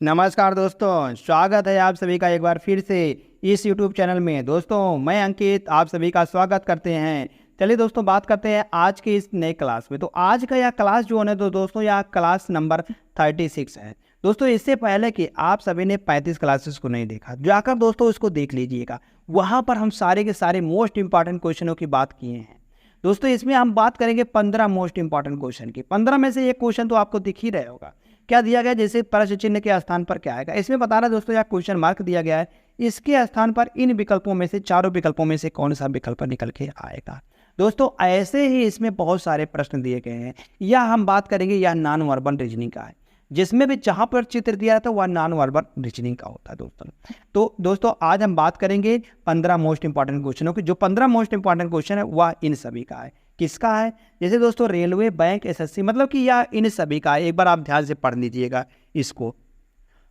नमस्कार दोस्तों, स्वागत है आप सभी का एक बार फिर से इस YouTube चैनल में। दोस्तों मैं अंकित आप सभी का स्वागत करते हैं। चलिए दोस्तों बात करते हैं आज के इस नए क्लास में। तो आज का यह क्लास जो है तो दोस्तों यह क्लास नंबर 36 है। दोस्तों इससे पहले कि आप सभी ने 35 क्लासेस को नहीं देखा, जाकर दोस्तों उसको देख लीजिएगा। वहाँ पर हम सारे के सारे मोस्ट इंपॉर्टेंट क्वेश्चनों की बात किए हैं। दोस्तों इसमें हम बात करेंगे 15 मोस्ट इंपॉर्टेंट क्वेश्चन की। 15 में से एक क्वेश्चन तो आपको दिख ही रहा होगा, क्या दिया गया, जैसे प्रश्न चिन्ह के स्थान पर क्या आएगा। इसमें बताना दोस्तों यह क्वेश्चन मार्क दिया गया है, इसके स्थान पर इन विकल्पों में से चारों विकल्पों में से कौन सा विकल्प निकल के आएगा। दोस्तों ऐसे ही इसमें बहुत सारे प्रश्न दिए गए हैं। या हम बात करेंगे यह नॉन वर्बल रीजनिंग का है, जिसमें भी जहां पर चित्र दिया रहता है वह नॉन वर्बल रीजनिंग का होता है दोस्तों। तो दोस्तों आज हम बात करेंगे 15 मोस्ट इंपॉर्टेंट क्वेश्चनों की। जो 15 मोस्ट इंपॉर्टेंट क्वेश्चन है वह इन सभी का है। किसका है? जैसे दोस्तों रेलवे, बैंक, एसएससी, मतलब कि यह इन सभी का है। एक बार आप ध्यान से पढ़ लीजिएगा इसको।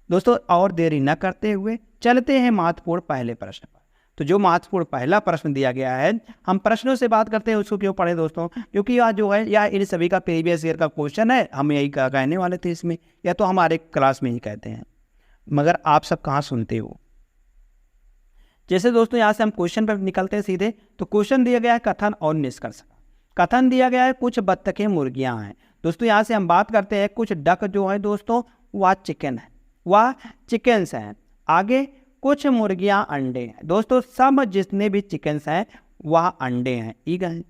दोस्तों और देरी न करते हुए चलते हैं महत्वपूर्ण पहले प्रश्न पर। तो जो महत्वपूर्ण पहला प्रश्न दिया गया है, हम प्रश्नों से बात करते हैं उसको क्यों पढ़े दोस्तों, क्योंकि यह जो है यह इन सभी का प्रीवियस ईयर का क्वेश्चन है। हम यही कहने वाले थे इसमें, या तो हमारे क्लास में ही कहते हैं, मगर आप सब कहाँ सुनते हो। जैसे दोस्तों यहाँ से हम क्वेश्चन पर निकलते हैं सीधे। तो क्वेश्चन दिया गया है कथन और निष्कर्ष का। कथन दिया गया है कुछ बत्तखें मुर्गियां हैं। दोस्तों यहाँ से हम बात करते हैं कुछ डक जो है दोस्तों वह चिकन है, वह चिकन्स हैं। आगे कुछ मुर्गियां अंडे हैं। दोस्तों सब जितने भी चिकन्स हैं वह अंडे हैं, ठीक है।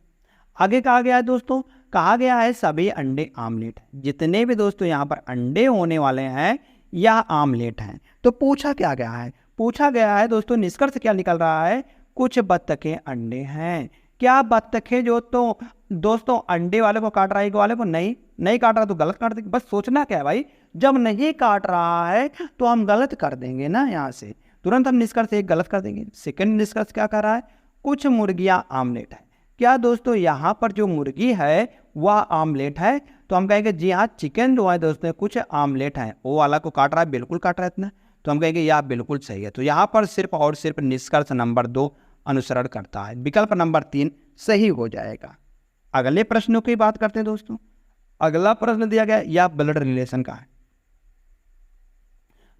आगे कहा गया है दोस्तों, कहा गया है सभी अंडे आमलेट हैं। जितने भी दोस्तों यहाँ पर अंडे होने वाले हैं यह आमलेट हैं। तो पूछा क्या गया है? पूछा गया है दोस्तों निष्कर्ष क्या निकल रहा है, कुछ बत्तखें अंडे हैं। क्या बत्तखें जो तो दोस्तों अंडे वाले को काट रहा है, एक वाले को नहीं काट रहा तो गलत काट देंगे। बस सोचना क्या है भाई, जब नहीं काट रहा है तो हम गलत कर देंगे ना, यहाँ से तुरंत हम निष्कर्ष एक गलत कर देंगे। सेकंड निष्कर्ष क्या कर रहा है, कुछ मुर्गियां आमलेट है। क्या दोस्तों यहाँ पर जो मुर्गी है वह आमलेट है? तो हम कहेंगे जी हाँ, चिकन जो है दोस्तों कुछ आमलेट है। वो वाला को काट रहा है, बिल्कुल काट रहा है इतना, तो हम कहेंगे यह बिल्कुल सही है। तो यहाँ पर सिर्फ और सिर्फ निष्कर्ष नंबर 2 अनुसरण करता है, विकल्प नंबर 3 सही हो जाएगा। अगले प्रश्नों की बात करते हैं दोस्तों। अगला प्रश्न दिया गया यह ब्लड रिलेशन का है।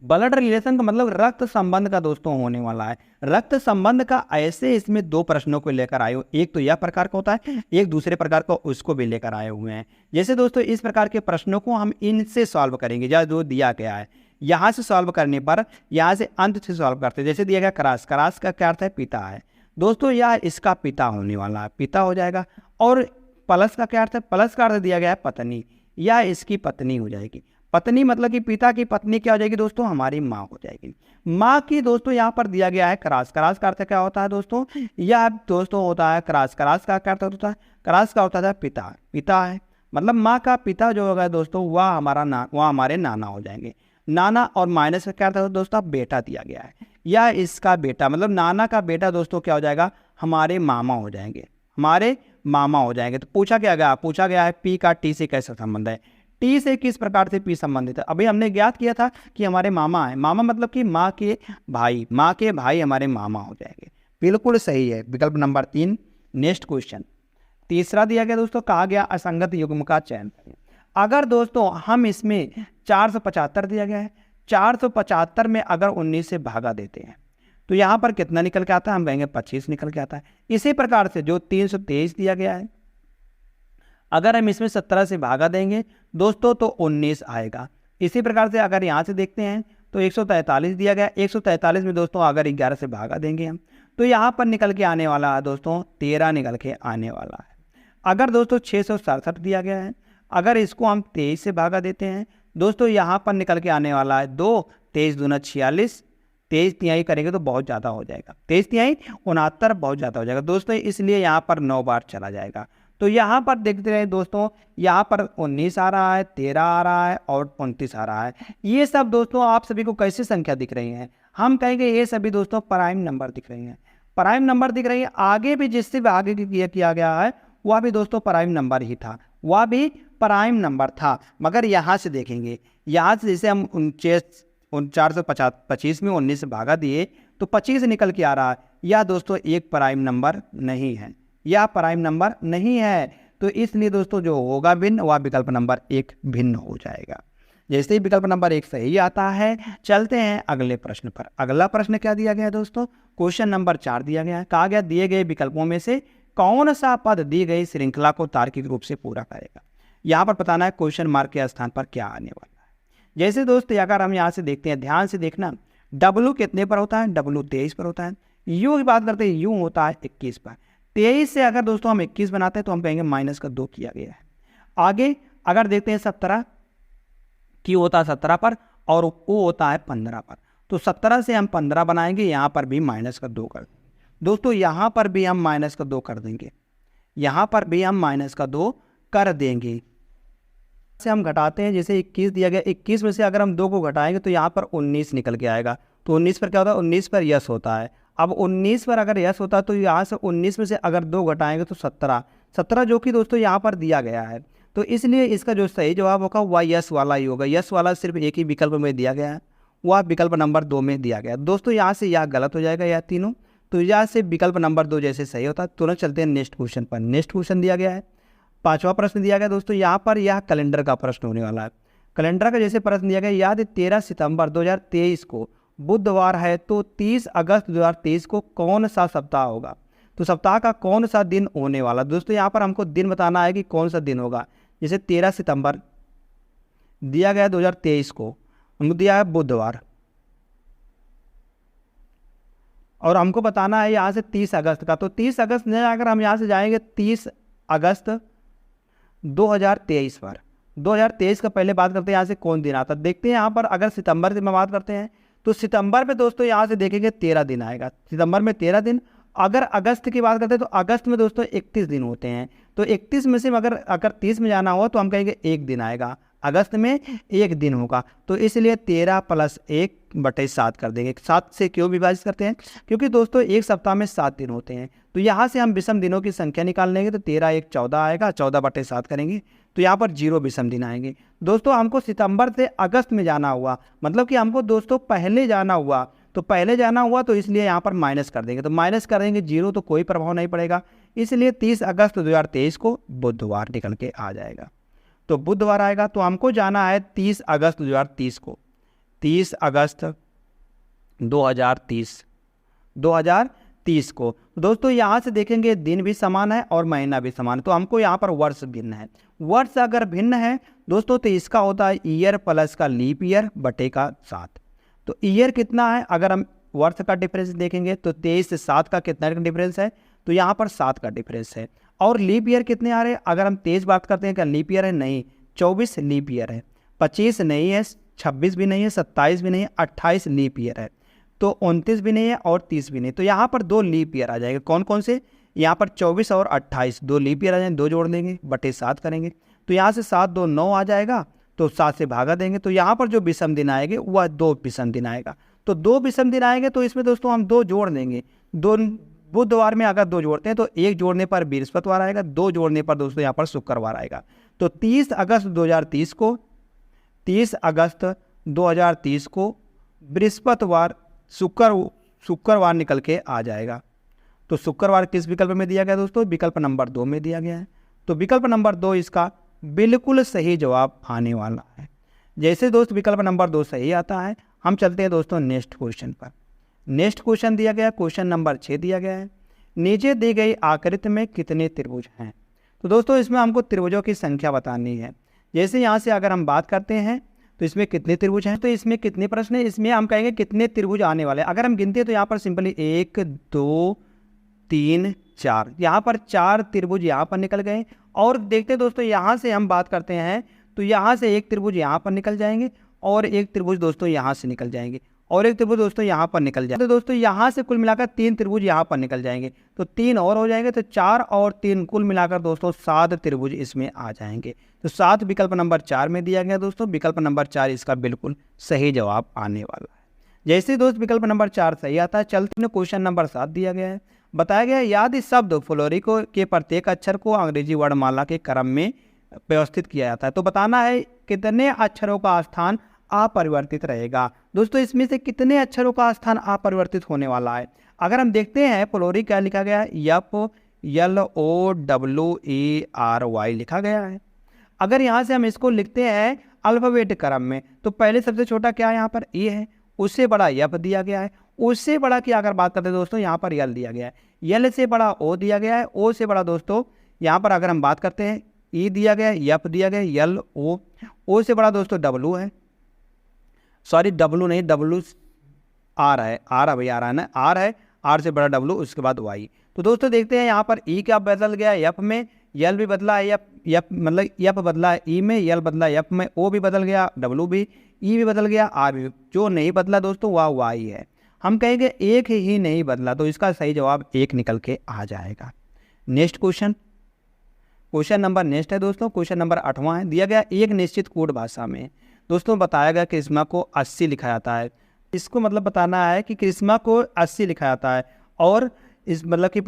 ब्लड रिलेशन का मतलब रक्त संबंध का दोस्तों होने वाला है। रक्त संबंध का ऐसे इसमें 2 प्रश्नों को लेकर आए हो। एक तो यह प्रकार का होता है, एक दूसरे प्रकार का उसको भी लेकर आए हुए हैं। जैसे दोस्तों इस प्रकार के प्रश्नों को हम इनसे सॉल्व करेंगे, जो दिया गया है यहाँ से सॉल्व करने पर यहाँ से अंत से सॉल्व करते हैं। जैसे दिया गया क्रास, क्रास का क्या अर्थ है, पिता है। दोस्तों यह इसका पिता होने वाला है, पिता हो जाएगा। और प्लस का क्या अर्थ है, प्लस का अर्थ दिया गया है पत्नी, या इसकी पत्नी हो जाएगी। पत्नी मतलब कि पिता की पत्नी क्या हो जाएगी दोस्तों, हमारी माँ हो जाएगी। माँ की दोस्तों यहाँ पर दिया गया है क्रास, क्रास का अर्थ क्या होता है दोस्तों, यह दोस्तों होता है क्रास, क्रास का क्या अर्थ होता है, क्रास का होता है पिता, पिता है मतलब माँ का पिता जो होगा दोस्तों वह हमारे नाना हो जाएंगे। नाना और माइनस का क्या अर्थ है दोस्तों, बेटा दिया गया है, या इसका बेटा मतलब नाना का बेटा दोस्तों क्या हो जाएगा, हमारे मामा हो जाएंगे, हमारे मामा हो जाएंगे। तो पूछा गया है पी का टी से कैसा संबंध है, टी से किस प्रकार से पी संबंधित है। अभी हमने ज्ञात किया था कि हमारे मामा है, मामा मतलब कि माँ के भाई हमारे मामा हो जाएंगे। बिल्कुल सही है, विकल्प नंबर 3। नेक्स्ट क्वेश्चन तीसरा दिया गया दोस्तों, कहा गया असंगत युग्म का चयन करें। अगर दोस्तों हम इसमें 475 दिया गया है, 475 में अगर 19 से भागा देते हैं तो यहाँ पर कितना निकल के आता है, हम कहेंगे 25 निकल के आता है। इसी प्रकार से जो 323 दिया गया है, अगर हम इसमें 17 से भागा देंगे दोस्तों तो 19 आएगा। इसी प्रकार से अगर यहाँ से देखते हैं तो 143 दिया गया, 143 में दोस्तों अगर 11 से भागा देंगे हम तो यहाँ पर निकल के आने वाला है दोस्तों 13 निकल के आने वाला है। अगर दोस्तों 667 दिया गया है, अगर इसको हम 23 से भागा देते हैं दोस्तों यहाँ पर निकल के आने वाला है 2, 23 दूना 46, 23 तिहाई करेंगे तो बहुत ज़्यादा हो जाएगा, 23 तिहाई 69 बहुत ज़्यादा हो जाएगा दोस्तों, इसलिए यहाँ पर 9 बार चला जाएगा। तो यहाँ पर देखते रहे दोस्तों, यहाँ पर 19 आ रहा है, 13 आ रहा है और 29 आ रहा है। ये सब दोस्तों आप सभी को कैसी संख्या दिख रही हैं, हम कहेंगे ये सभी दोस्तों प्राइम नंबर दिख रही हैं, प्राइम नंबर दिख रही है। आगे भी जिससे भी आगे किया गया है वह भी दोस्तों प्राइम नंबर ही था, वह भी प्राइम नंबर था। मगर यहाँ से देखेंगे, यहाँ से जैसे हम 425 में 19 से भागा दिए तो 25 निकल के आ रहा है, यह दोस्तों एक प्राइम नंबर नहीं है, यह प्राइम नंबर नहीं है। तो इसलिए दोस्तों जो होगा भिन्न वह विकल्प नंबर 1 भिन्न हो जाएगा। जैसे ही विकल्प नंबर 1 सही आता है, चलते हैं अगले प्रश्न पर। अगला प्रश्न क्या दिया गया है दोस्तों? क्वेश्चन नंबर 4 दिया गया है। कहा गया दिए गए विकल्पों में से कौन सा पद दी गई श्रृंखला को तार्किक रूप से पूरा करेगा। यहाँ पर बताना है क्वेश्चन मार्क के स्थान पर क्या आने वाला है। जैसे दोस्त अगर हम यहाँ से देखते हैं, ध्यान से देखना, W कितने पर होता है? W 23 पर होता है। U की बात करते हैं, U होता है 21 पर। 23 से अगर दोस्तों हम 21 बनाते हैं तो हम कहेंगे -2 किया गया है। आगे अगर देखते हैं 17, Q होता है 17 पर और O होता है 15 पर। तो 17 से हम 15 बनाएंगे, यहाँ पर भी -2 कर देंगे। दोस्तों यहाँ पर भी हम -2 कर देंगे, यहाँ पर भी हम -2 कर देंगे। से हम घटाते हैं, जैसे 21 दिया गया, 21 में से अगर हम 2 को घटाएंगे तो यहाँ पर 19 निकल के आएगा। तो 19 पर क्या होता है? 19 पर यस होता है। अब 19 पर अगर यस होता है तो यहाँ से 19 में से अगर 2 घटाएंगे तो 17 जो कि दोस्तों यहाँ पर दिया गया है। तो इसलिए इसका जो सही जवाब होगा वह यस वाला ही होगा। यस वाला सिर्फ एक ही विकल्प में दिया गया है, वह विकल्प नंबर 2 में दिया गया। दोस्तों यहाँ से यह गलत हो जाएगा, यह तीनों। तो यहाँ से विकल्प नंबर 2 जैसे सही होता है। तुरंत चलते हैं नेक्स्ट क्वेश्चन पर। नेक्स्ट क्वेश्चन दिया गया है, 5वां प्रश्न दिया गया दोस्तों। यहाँ पर यह कैलेंडर का प्रश्न होने वाला है। कैलेंडर का जैसे प्रश्न दिया गया, याद 13 सितंबर 2023 को बुधवार है, तो 30 अगस्त 2023 को कौन सा सप्ताह होगा। तो सप्ताह का कौन सा दिन होने वाला। दोस्तों यहाँ पर हमको दिन बताना है कि कौन सा दिन होगा। जैसे 13 सितंबर दिया गया 2023 को, हमको दिया है बुधवार, और हमको बताना है यहाँ से 30 अगस्त का। तो 30 अगस्त में अगर हम यहाँ से जाएंगे 30 अगस्त 2023 पर, 2023 का पहले बात करते हैं यहाँ से कौन दिन आता है। देखते हैं यहाँ पर अगर सितंबर से में बात करते हैं तो सितंबर में दोस्तों यहाँ से देखेंगे 13 दिन आएगा, सितंबर में 13 दिन। अगर अगस्त की बात करते हैं तो अगस्त में दोस्तों 31 दिन होते हैं। तो 31 में से अगर 30 में जाना हुआ तो हम कहेंगे 1 दिन आएगा, अगस्त में 1 दिन होगा। तो इसलिए 13 + 1/7 कर देंगे। 7 से क्यों विभाजित करते हैं? क्योंकि दोस्तों एक सप्ताह में 7 दिन होते हैं। तो यहाँ से हम विषम दिनों की संख्या निकाल लेंगे, तो 13 × 1 = 14 आएगा, 14/7 करेंगे तो यहाँ पर 0 विषम दिन आएंगे। दोस्तों हमको सितंबर से अगस्त में जाना हुआ, मतलब कि हमको दोस्तों पहले जाना हुआ, तो पहले जाना हुआ तो इसलिए यहाँ पर माइनस कर देंगे। तो माइनस करेंगे 0 तो कोई प्रभाव नहीं पड़ेगा, इसलिए 30 अगस्त 2023 को बुधवार निकल के आ जाएगा। तो बुधवार आएगा, तो हमको जाना है 30 अगस्त 2030 को, 30 अगस्त 2030 को। दोस्तों यहाँ से देखेंगे दिन भी समान है और महीना भी समान है, तो हमको यहाँ पर वर्ष भिन्न है। वर्ष अगर भिन्न है दोस्तों तो इसका होता है ईयर प्लस का लीप ईयर बटे का 7। तो ईयर कितना है, अगर हम वर्ष का डिफरेंस देखेंगे तो 23 से 7 का कितना डिफरेंस है, तो यहाँ पर 7 का डिफरेंस है। और लीप ईयर कितने आ रहे हैं, अगर हम 23 बात करते हैं क्या लीप ईयर है? नहीं, 24 लीप ईयर है। 25 नहीं है, 26 भी नहीं है, 27 भी नहीं है, 28 लीप ईयर है। तो 29 भी नहीं है और 30 भी नहीं। तो यहाँ पर 2 लीप ईयर आ जाएगा। कौन कौन से? यहाँ पर 24 और 28 2 लीप ईयर आ जाएंगे, 2 जोड़ देंगे बटे 7 करेंगे। तो यहाँ से 7 2 9 आ जाएगा, तो 7 से भागा देंगे। तो यहाँ पर जो विषम दिन आएंगे वह 2 विषम दिन आएगा। तो 2 विषम दिन आएंगे, तो इसमें दोस्तों हम 2 जोड़ देंगे। 2 बुधवार में अगर 2 जोड़ते हैं तो 1 जोड़ने पर बृहस्पतिवार आएगा, 2 जोड़ने पर दोस्तों यहाँ पर शुक्रवार आएगा। तो 30 अगस्त 2030 को, 30 अगस्त 2030 को बृहस्पतिवार शुक्रवार निकल के आ जाएगा। तो शुक्रवार किस विकल्प में दिया गया दोस्तों? विकल्प नंबर 2 में दिया गया है। तो विकल्प नंबर 2 इसका बिल्कुल सही जवाब आने वाला है। जैसे दोस्त विकल्प नंबर 2 सही आता है, हम चलते हैं दोस्तों नेक्स्ट क्वेश्चन पर। नेक्स्ट क्वेश्चन दिया गया, क्वेश्चन नंबर 6 दिया गया है, नीचे दी गई आकृति में कितने त्रिभुज हैं। तो दोस्तों इसमें हमको त्रिभुजों की संख्या बतानी है। जैसे यहाँ से अगर हम बात करते हैं तो इसमें कितने त्रिभुज हैं, तो इसमें कितने प्रश्न है, इसमें हम कहेंगे कितने त्रिभुज आने वाले हैं। अगर हम गिनते हैं तो यहाँ पर सिंपली 1 2 3 4, यहाँ पर 4 त्रिभुज यहाँ पर निकल गए। और देखते हैं दोस्तों यहाँ से हम बात करते हैं तो यहाँ से 1 त्रिभुज यहाँ पर निकल जाएंगे और 1 त्रिभुज दोस्तों यहाँ से निकल जाएंगे और 1 त्रिभुज दोस्तों यहाँ पर निकल जाएंगे। तो दोस्तों यहाँ से कुल मिलाकर 3 त्रिभुज यहाँ पर निकल जाएंगे, तो 3 और हो जाएंगे। तो 4 और 3 कुल मिलाकर दोस्तों 7 त्रिभुज इसमें आ जाएंगे। तो 7 विकल्प नंबर 4 में दिया गया दोस्तों। विकल्प नंबर 4 इसका बिल्कुल सही जवाब आने वाला है। जैसे दोस्त विकल्प नंबर 4 सही आता है, चलते हैं क्वेश्चन नंबर 7 दिया गया है। बताया गया है याद शब्द फ्लोरी को के प्रत्येक अक्षर को अंग्रेजी वर्णमाला के क्रम में व्यवस्थित किया जाता है। तो बताना है कितने अक्षरों का स्थान अपरिवर्तित रहेगा। दोस्तों इसमें से कितने अक्षरों का स्थान अपरिवर्तित होने वाला है। अगर हम देखते हैं फ्लोरी क्या लिखा गया है, FLOWERY लिखा गया है। अगर यहाँ से हम इसको लिखते हैं अल्फ़ाबेट क्रम में। तो पहले सबसे छोटा क्या है यहाँ पर ए है, उससे बड़ा यप दिया गया है, उससे बड़ा की अगर बात करते हैं दोस्तों यहाँ पर यल दिया गया है, यल से बड़ा ओ दिया गया है, ओ से बड़ा दोस्तों यहाँ पर अगर हम बात करते हैं ई दिया गया है, यप दिया गया है, यल ओ से बड़ा दोस्तों डब्लू है, सॉरी डब्लू नहीं डब्लू आर है, आर अभी आ रहा है ना, आर है, आर से बड़ा डब्लू, उसके बाद वाई। तो दोस्तों देखते हैं यहाँ पर ई क्या बदल गया है यप में, यल भी बदला है, यप मतलब यप बदला है ई में, यल बदला यप में, ओ भी बदल गया, डब्लू भी, ई भी बदल गया, आर भी। जो नहीं बदला दोस्तों वह वाई है। हम कहेंगे एक ही नहीं बदला, तो इसका सही जवाब एक निकल के आ जाएगा। नेक्स्ट क्वेश्चन नंबर नेक्स्ट है दोस्तों, क्वेश्चन नंबर 8वां है। दिया गया एक निश्चित कोड भाषा में दोस्तों बताया गया क्रिस्मा को 80 लिखा जाता है। इसको मतलब बताना है कि क्रिस्मा को 80 लिखा जाता है, और इस मतलब कि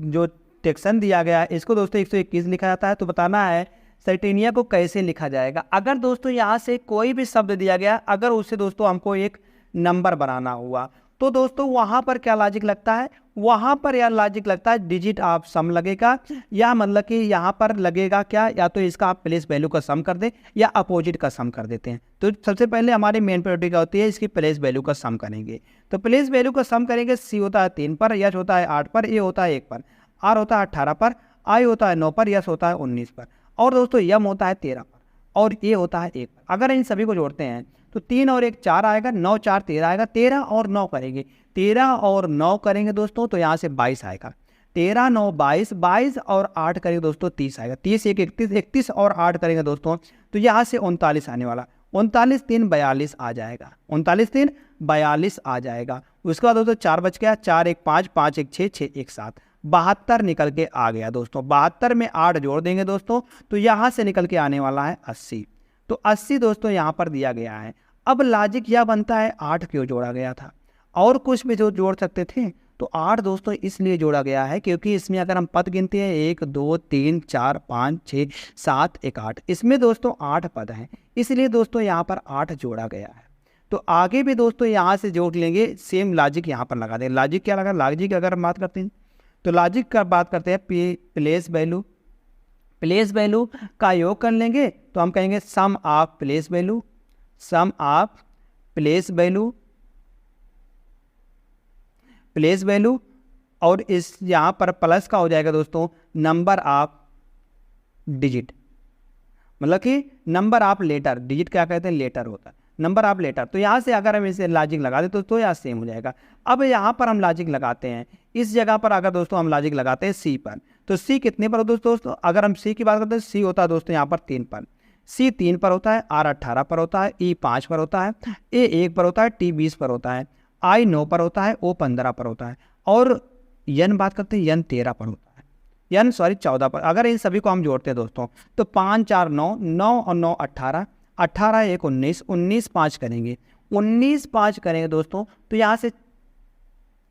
जो टेक्सन दिया गया है इसको दोस्तों 121 लिखा जाता है। तो बताना है सर्टेनिया को कैसे लिखा जाएगा। अगर दोस्तों यहाँ से कोई भी शब्द दिया गया, अगर उससे दोस्तों हमको एक नंबर बनाना हुआ, तो दोस्तों वहाँ पर क्या लॉजिक लगता है, वहाँ पर यह लॉजिक लगता है डिजिट ऑफ सम लगेगा, या मतलब कि यहाँ पर लगेगा क्या, या तो इसका आप प्लेस वैल्यू का सम कर दें या अपोजिट का सम कर देते हैं। तो सबसे पहले हमारी मेन प्रायोरिटी क्या होती है, इसकी प्लेस वैल्यू का सम करेंगे। तो प्लेस वैल्यू का सम करेंगे, सी होता है 3 पर, यच होता है 8 पर, ए होता है 1 पर, आर होता है 18 पर, आई होता है 9 पर, यस होता है 19 पर, और दोस्तों यम होता है 13 पर, और ए होता है 1 पर। अगर इन सभी को जोड़ते हैं तो 3 और 1 4 आएगा, 9 4 13 आएगा, 13 और 9 करेंगे, 13 और 9 करेंगे दोस्तों तो यहाँ से 22 आएगा, 13 9 22, 22 और 8 करेंगे दोस्तों 30 आएगा, 30 1 31, 31 और 8 करेंगे दोस्तों तो यहाँ से 39 आने वाला, 39 3 42 आ जाएगा, 39 3 42 आ जाएगा। उसके बाद दोस्तों 4 बच गया, 4 1 5, 5 1 6, 6 1 7, 72 निकल के आ गया दोस्तों। 72 में 8 जोड़ देंगे दोस्तों तो यहाँ से निकल के आने वाला है 80। तो 80 दोस्तों यहाँ पर दिया गया है। अब लॉजिक यह बनता है 8 क्यों जोड़ा गया था, और कुछ भी जो जोड़ सकते थे। तो 8 दोस्तों इसलिए जोड़ा गया है क्योंकि इसमें अगर हम पद गिनते हैं 1 2 3 4 5 6 7 1 8, इसमें दोस्तों 8 पद हैं, इसलिए दोस्तों यहाँ पर 8 जोड़ा गया है। तो आगे भी दोस्तों यहाँ से जोड़ लेंगे, सेम लॉजिक यहाँ पर लगा दें। लॉजिक क्या लगा, लॉजिक अगर हम बात करते हैं तो लॉजिक का बात करते हैं प्लेस वैल्यू का योग कर लेंगे तो हम कहेंगे सम ऑफ प्लेस वैल्यू, और इस यहाँ पर प्लस का हो जाएगा दोस्तों नंबर ऑफ डिजिट, मतलब कि नंबर ऑफ लेटर, डिजिट क्या कहते हैं लेटर होता है, नंबर ऑफ लेटर। तो यहाँ से अगर हम इसे लॉजिक लगा दें तो यहाँ सेम हो जाएगा। अब यहाँ पर हम लॉजिक लगाते हैं, इस जगह पर अगर दोस्तों हम लॉजिक लगाते हैं सी पर, तो सी कितने पर हो दोस्तों, अगर हम सी की बात करते हैं सी होता है दोस्तों यहाँ पर 3 पर, सी 3 पर होता है, आर 18 पर होता है, ई 5 पर होता है, ए 1 पर होता है, टी 20 पर होता है, आई 9 पर होता है, ओ 15 पर होता है, और यन बात करते हैं यन 13 पर होता है, यन 14 पर। अगर इन सभी को हम जोड़ते हैं दोस्तों तो 5 4 9, 9 और 9 18, 18 1 19, 19 5 करेंगे, 19 5 करेंगे दोस्तों तो यहाँ से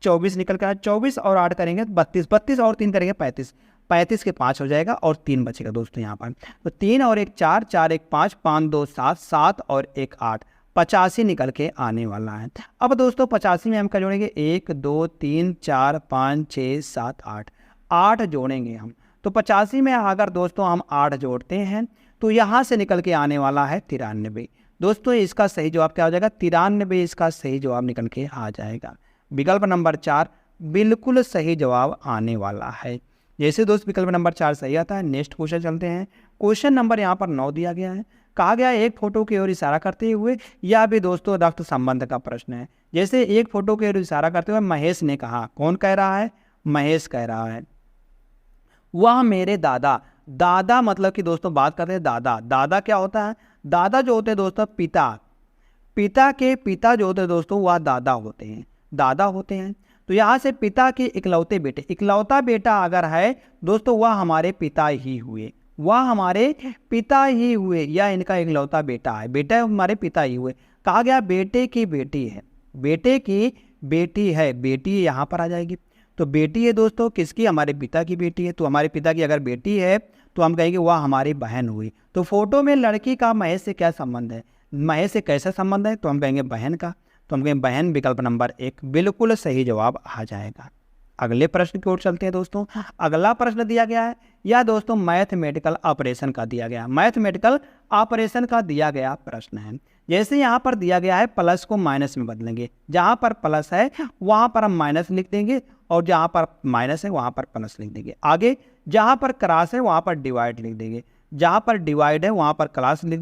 24 निकल कर, 24 और 8 करेंगे 32, 32 और 3 करेंगे 35, 35 के 5 हो जाएगा और 3 बचेगा दोस्तों यहाँ पर। तो 3 और 1 4, 4 1 5, 5 2 7, 7 और 1 8, 85 निकल के आने वाला है। अब दोस्तों 85 में हम क्या जोड़ेंगे, 1 2 3 4 5 6 7 8, 8 जोड़ेंगे हम। तो 85 में अगर दोस्तों हम 8 जोड़ते हैं तो यहाँ से निकल के आने वाला है 93। दोस्तों इसका सही जवाब क्या हो जाएगा, 93 इसका सही जवाब निकल के आ जाएगा। विकल्प नंबर 4 बिल्कुल सही जवाब आने वाला है। जैसे दोस्त विकल्प नंबर 4 सही आता है, नेक्स्ट क्वेश्चन चलते हैं। क्वेश्चन नंबर यहाँ पर 9 दिया गया है। कहा गया एक फोटो की ओर इशारा करते हुए, यह भी दोस्तों रक्त संबंध का प्रश्न है। जैसे एक फोटो की ओर इशारा करते हुए महेश ने कहा, कौन कह रहा है, महेश कह रहा है, वह मेरे दादा, दादा मतलब कि दोस्तों बात करते हैं दादा, दादा क्या होता है, दादा जो होते हैं दोस्तों पिता, पिता के पिता जो होते हैं दोस्तों वह दादा होते हैं, दादा होते हैं। तो यहाँ से पिता के इकलौते बेटे, इकलौता बेटा अगर है दोस्तों वह हमारे पिता ही हुए, वह हमारे पिता ही हुए, या इनका इकलौता बेटा है, बेटा हमारे पिता ही हुए। कहा गया बेटे की बेटी है, बेटे की बेटी है, बेटी यहाँ पर आ जाएगी। तो बेटी है दोस्तों किसकी, हमारे पिता की बेटी है। तो हमारे पिता की अगर बेटी है तो हम कहेंगे वह हमारी बहन हुई। तो फोटो में लड़की का महेश से क्या संबंध है, महेश से कैसा संबंध है, तो हम कहेंगे बहन का। तो हम कहेंगे बहन, विकल्प नंबर 1 बिल्कुल सही जवाब आ जाएगा। अगले प्रश्न की ओर चलते हैं दोस्तों। अगला प्रश्न दिया गया है या दोस्तों मैथमेटिकल ऑपरेशन का दिया गया, मैथमेटिकल ऑपरेशन का दिया गया प्रश्न है। जैसे यहाँ पर दिया गया है प्लस को माइनस में बदलेंगे, जहाँ पर प्लस है वहाँ पर हम माइनस लिख देंगे और जहाँ पर माइनस है वहाँ पर प्लस लिख देंगे। आगे जहाँ पर क्रॉस है वहाँ पर डिवाइड लिख देंगे, जहाँ पर डिवाइड है वहाँ पर क्रॉस लिख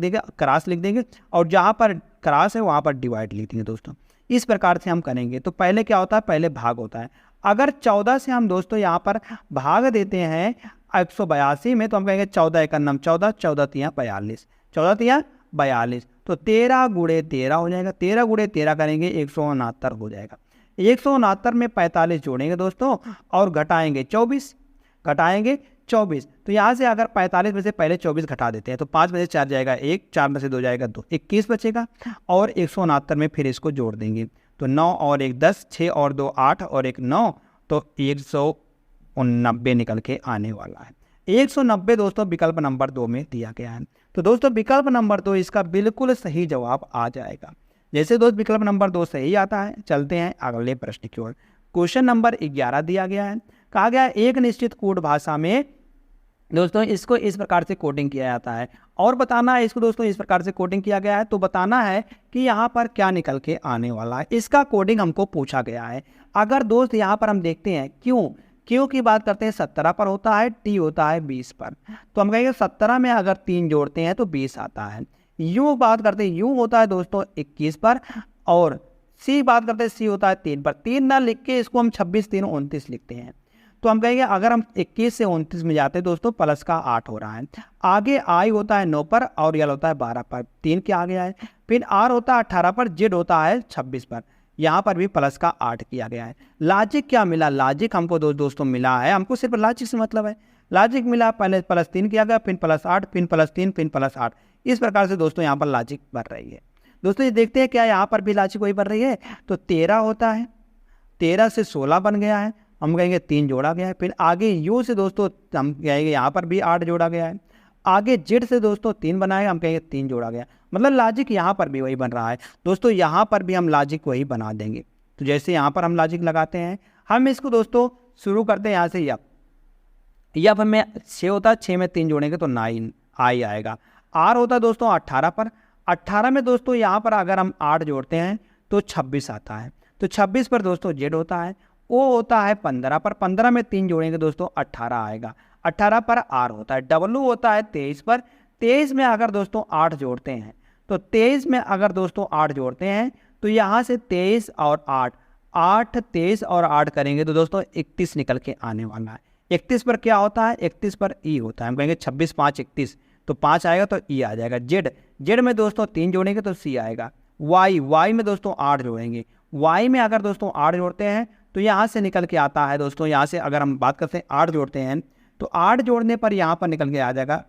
देंगे और जहाँ पर क्रॉस है वहाँ पर डिवाइड लिख देंगे दोस्तों। इस प्रकार से हम करेंगे। तो पहले क्या होता है, पहले भाग होता है। अगर 14 से हम दोस्तों यहाँ पर भाग देते हैं 182 में, तो हम कहेंगे 14 एकम 14, 14 तियाँ 42, 14 तियाँ 42, तो 13 गुणे 13 हो जाएगा। 13 गुणे 13 करेंगे 169 हो जाएगा। 169 में 45 जोड़ेंगे दोस्तों और घटाएंगे 24, तो यहाँ से अगर 45 में से पहले 24 घटा देते हैं तो 5 में से 4 जाएगा 1, 4 में से 2 जाएगा 2, 21 बचेगा और 169 में फिर इसको जोड़ देंगे तो 9 और 1 10, 6 और 2 8 और 1 9, तो 190 निकल के आने वाला है। 190 दोस्तों विकल्प नंबर 2 में दिया गया है। तो दोस्तों विकल्प नंबर 2 इसका बिल्कुल सही जवाब आ जाएगा। जैसे दोस्त विकल्प नंबर 2 सही आता है, चलते हैं अगले प्रश्न की ओर। क्वेश्चन नंबर 11 दिया गया है। कहा गया एक निश्चित कोड भाषा में दोस्तों इसको इस प्रकार से कोडिंग किया जाता है और बताना है इसको दोस्तों, इस प्रकार से कोडिंग किया गया है तो बताना है कि यहाँ पर क्या निकल के आने वाला है। इसका कोडिंग हमको पूछा गया है। अगर दोस्त यहाँ पर हम देखते हैं क्यों की बात करते हैं, 17 पर होता है, टी होता है 20 पर, तो हम कहेंगे 17 में अगर 3 जोड़ते हैं तो 20 आता है। यूँ बात करते हैं, यूँ होता है दोस्तों 21 पर, और सी बात करते हैं सी होता है 3 पर। 3 ना लिख के इसको हम 26 3 29 लिखते हैं। तो हम कहेंगे अगर हम 21 से 29 में जाते हैं दोस्तों प्लस का 8 हो रहा है। आगे आई होता है 9 पर और यल होता है 12 पर, 3 के आगे है। फिर आर होता है 18 पर, जेड होता है 26 पर, यहाँ पर भी प्लस का 8 किया गया है। लॉजिक क्या मिला, लॉजिक हमको दोस्तों मिला है, हमको सिर्फ लॉजिक से मतलब है। लॉजिक मिला, पहले प्लस 3 किया गया, फिर प्लस 8, फिर प्लस 3, फिर प्लस 8। इस प्रकार से दोस्तों यहाँ पर लॉजिक बढ़ रही है। दोस्तों ये देखते हैं क्या यहाँ पर भी लॉजिक वही बढ़ रही है। तो 13 होता है, 13 से 16 बन गया है, हम कहेंगे 3 जोड़ा गया है। फिर आगे यू से दोस्तों हम कहेंगे यहाँ पर भी 8 जोड़ा गया है। आगे जेड से दोस्तों 3 बनाएगा, हम कहेंगे 3 जोड़ा गया, मतलब लॉजिक यहाँ पर भी वही बन रहा है दोस्तों। यहाँ पर भी हम लॉजिक वही बना देंगे। तो जैसे यहाँ पर हम लॉजिक लगाते हैं, हम इसको दोस्तों शुरू करते हैं यहाँ से यप में 6 होता है, 6 में 3 जोड़ेंगे तो 9 आई आएगा। आर होता है दोस्तों 18 पर, 18 में दोस्तों यहाँ पर अगर हम 8 जोड़ते हैं तो 26 आता है। तो 26 पर दोस्तों जेड होता है। ओ होता है 15 पर, 15 में 3 जोड़ेंगे दोस्तों 18 आएगा। 18 पर आर होता है। डब्लू होता है 23 पर, 23 में अगर दोस्तों 8 जोड़ते हैं तो 23 में अगर दोस्तों 8 जोड़ते हैं तो यहाँ से 23 और 8, 23 और 8 करेंगे तो दोस्तों 31 निकल के आने वाला है। 31 पर क्या होता है, 31 पर ई होता है, हम कहेंगे 26 5 31, तो 5 आएगा तो ई आ जाएगा। जेड में दोस्तों 3 जोड़ेंगे तो सी आएगा। वाई में दोस्तों 8 जोड़ेंगे, वाई में अगर दोस्तों 8 जोड़ते हैं तो यहाँ से निकल के आता है दोस्तों, यहाँ से अगर हम बात करते हैं 8 जोड़ते हैं तो 8 जोड़ने पर यहाँ पर निकल के आ जाएगा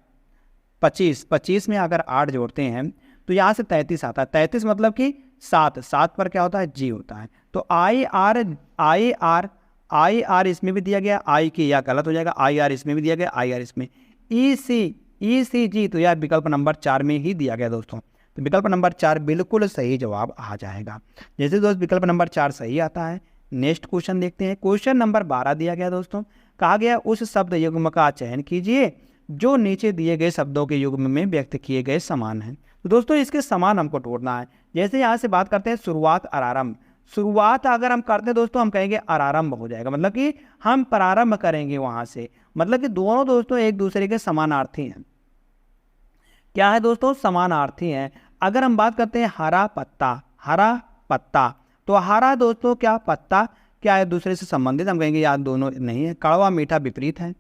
25। 25 में अगर 8 जोड़ते हैं तो यहाँ से 33 आता है। 33 मतलब कि 7 पर क्या होता है, जी होता है। तो आई आर इसमें भी दिया गया, आई की यह गलत हो जाएगा, आई आर इसमें भी दिया गया, आई आर इसमें, ई सी जी, तो यह विकल्प नंबर 4 में ही दिया गया दोस्तों। तो विकल्प नंबर 4 बिल्कुल सही जवाब आ जाएगा। जैसे दोस्त विकल्प नंबर 4 सही आता है, नेक्स्ट क्वेश्चन देखते हैं। क्वेश्चन नंबर 12 दिया गया दोस्तों। कहा गया उस शब्द युग्म का चयन कीजिए जो नीचे दिए गए शब्दों के युग्म में व्यक्त किए गए समान हैं। तो दोस्तों इसके समान हमको ढूंढना है। जैसे यहाँ से बात करते हैं शुरुआत आरंभ, शुरुआत अगर हम करते हैं दोस्तों हम कहेंगे आरंभ हो जाएगा, मतलब कि हम प्रारंभ करेंगे वहाँ से, मतलब कि दोनों दोस्तों एक दूसरे के समानार्थी हैं। क्या है दोस्तों, समानार्थी हैं। अगर हम बात करते हैं हरा पत्ता, तो हरा दोस्तों क्या, पत्ता क्या है दूसरे से संबंधित, हम कहेंगे यार दोनों नहीं है। कड़वा मीठा विपरीत है।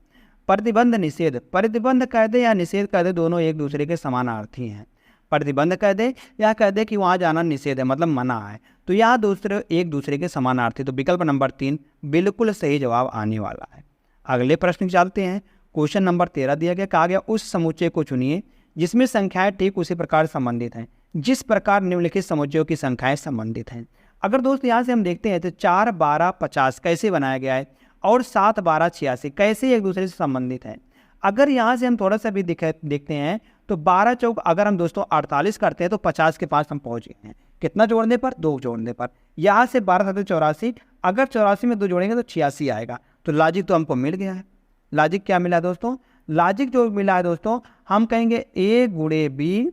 प्रतिबंध निषेध, प्रतिबंध कह दे या निषेध कह दे दोनों एक दूसरे के समानार्थी हैं। प्रतिबंध कह दे या कह दे कि वहाँ जाना निषेध है, मतलब मना है, तो यहाँ दूसरे एक दूसरे के समानार्थी। तो विकल्प नंबर 3 बिल्कुल सही जवाब आने वाला है। अगले प्रश्न चलते हैं। क्वेश्चन नंबर 13 दिया गया। कहा गया उस समुच्चय को चुनिए जिसमें संख्याएं ठीक उसी प्रकार संबंधित हैं जिस प्रकार निम्नलिखित समुच्चयों की संख्याएं संबंधित हैं। अगर दोस्त यहाँ से हम देखते हैं तो 4 12 50 कैसे बनाया गया है और 7 12 86 कैसे एक दूसरे से संबंधित हैं। अगर यहाँ से हम थोड़ा सा भी देखते हैं तो 12 चौक अगर हम दोस्तों 48 करते हैं तो 50 के पास हम पहुँच गए हैं। कितना जोड़ने पर? 2 जोड़ने पर। यहाँ से 12 7 84, अगर 84 में 2 जोड़ेंगे तो 86 आएगा। तो लॉजिक तो हमको मिल गया है। लॉजिक क्या मिला दोस्तों? लॉजिक जो मिला है दोस्तों, हम कहेंगे a गुणे बी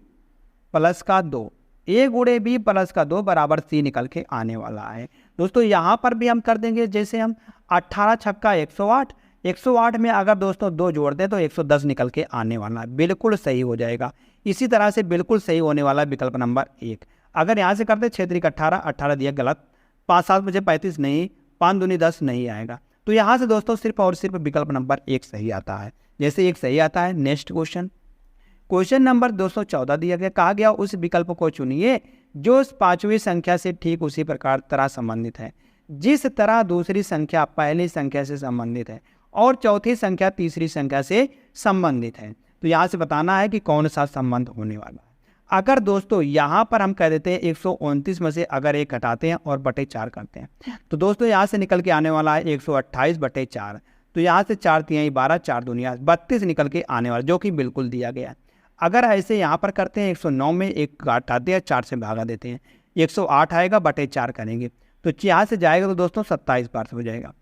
प्लस का 2, a गुणे बी प्लस का 2 बराबर c निकल के आने वाला है। दोस्तों यहाँ पर भी हम कर देंगे, जैसे हम 18 छक्का 108, 108 में अगर दोस्तों 2 जोड़ दें तो 110 निकल के आने वाला है, बिल्कुल सही हो जाएगा। इसी तरह से बिल्कुल सही होने वाला है विकल्प नंबर 1। अगर यहाँ से करते 6 3 18, 18 दिया गलत, 5 7 मुझे 35 नहीं, 5 दूनी 10 नहीं आएगा। तो यहाँ से दोस्तों सिर्फ और सिर्फ विकल्प नंबर 1 सही आता है। जैसे 1 सही आता है, नेक्स्ट क्वेश्चन, क्वेश्चन नंबर 214 दिया गया, कहा गया उस विकल्प को चुनिए जो 5वीं संख्या से ठीक उसी प्रकार तरह संबंधित है, जिस तरह दूसरी संख्या पहली संख्या से संबंधित है और चौथी संख्या तीसरी संख्या से संबंधित है। तो यहाँ से बताना है कि कौन सा संबंध होने वाला है। अगर दोस्तों यहाँ पर हम कह देते हैं 129 में से अगर 1 घटाते हैं और बटे 4 करते हैं, तो दोस्तों यहाँ से निकल के आने वाला है 128 बटे 4। तो यहाँ से 4 3 12, 4 दूनिया 32 निकल के आने वाला, जो कि बिल्कुल दिया गया है। अगर ऐसे यहाँ पर करते हैं 109 में 1 घटाते हैं, 4 से भागा देते हैं, 108 आएगा, बटे 4 करेंगे तो यहाँ से जाएगा तो दोस्तों 27 बार से हो जाएगा।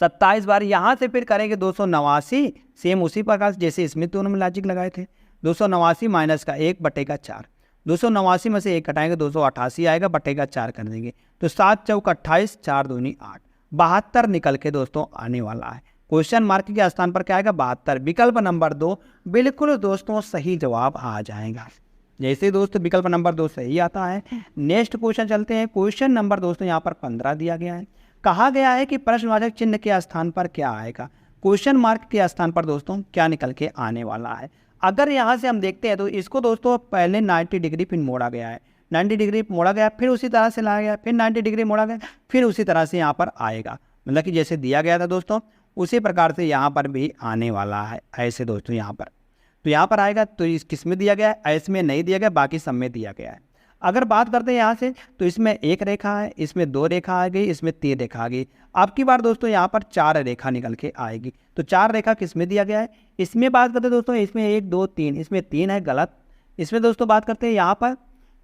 27 बार यहाँ से फिर करेंगे 289, सेम उसी प्रकार जैसे इसमें दोनों में लॉजिक लगाए थे। 289 माइनस का 1 बटे का 4, 289 में से 1 घटाएंगे 288 आएगा, बटे का 4 कर देंगे तो 7 चौक 28, 4 दूनी 8, 72 निकल के दोस्तों आने वाला है। क्वेश्चन मार्क के स्थान पर क्या आएगा? 72। विकल्प नंबर 2 बिल्कुल दोस्तों सही जवाब आ जाएगा। जैसे दोस्तों विकल्प नंबर 2 सही आता है, नेक्स्ट क्वेश्चन चलते हैं। क्वेश्चन नंबर दोस्तों यहाँ पर 15 दिया गया है, कहा गया है कि प्रश्नवाचक चिन्ह के स्थान पर क्या आएगा? क्वेश्चन मार्क के स्थान पर दोस्तों क्या निकल के आने वाला है? अगर यहाँ से हम देखते हैं तो इसको दोस्तों पहले 90 डिग्री फिर मोड़ा गया है, 90 डिग्री मोड़ा गया, फिर उसी तरह से लाया गया, फिर 90 डिग्री मोड़ा गया, फिर उसी तरह से यहाँ पर आएगा। मतलब कि जैसे दिया गया था दोस्तों उसी प्रकार से यहाँ पर भी आने वाला है ऐसे दोस्तों यहाँ पर। तो यहाँ पर आएगा तो इस किस में दिया गया है? ऐसे में नहीं दिया गया, बाकी सब में दिया गया है। अगर बात करते हैं यहाँ से तो इसमें 1 रेखा है, इसमें 2 रेखा आ गई, इसमें 3 रेखा आ गई। अब की बार दोस्तों यहाँ पर 4 रेखा निकल के आएगी। तो 4 रेखा किस में दिया गया है? इसमें बात करते हैं दोस्तों, इसमें 1 2 3, इसमें 3 है गलत। इसमें दोस्तों बात करते हैं यहाँ पर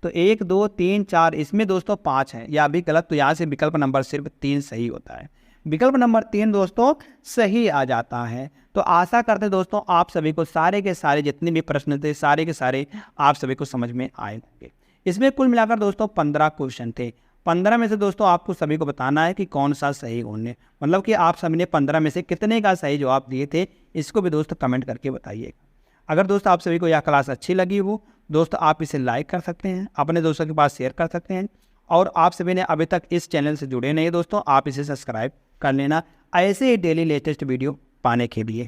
तो 1 2 3 4, इसमें दोस्तों 5 है, यह भी गलत। तो यहाँ से विकल्प नंबर सिर्फ 3 सही होता है। विकल्प नंबर 3 दोस्तों सही आ जाता है। तो आशा करते दोस्तों आप सभी को सारे के सारे जितने भी प्रश्न थे सारे के सारे आप सभी को समझ में आए होंगे। इसमें कुल मिलाकर दोस्तों 15 क्वेश्चन थे। 15 में से दोस्तों आपको सभी को बताना है कि कौन सा सही होने, मतलब कि आप सभी ने 15 में से कितने का सही जवाब दिए थे, इसको भी दोस्तों कमेंट करके बताइएगा। अगर दोस्तों आप सभी को यह क्लास अच्छी लगी हो दोस्तों, आप इसे लाइक कर सकते हैं, अपने दोस्तों के पास शेयर कर सकते हैं। और आप सभी ने अभी तक इस चैनल से जुड़े नहीं दोस्तों, आप इसे सब्सक्राइब कर लेना ऐसे ही डेली लेटेस्ट वीडियो पाने के लिए।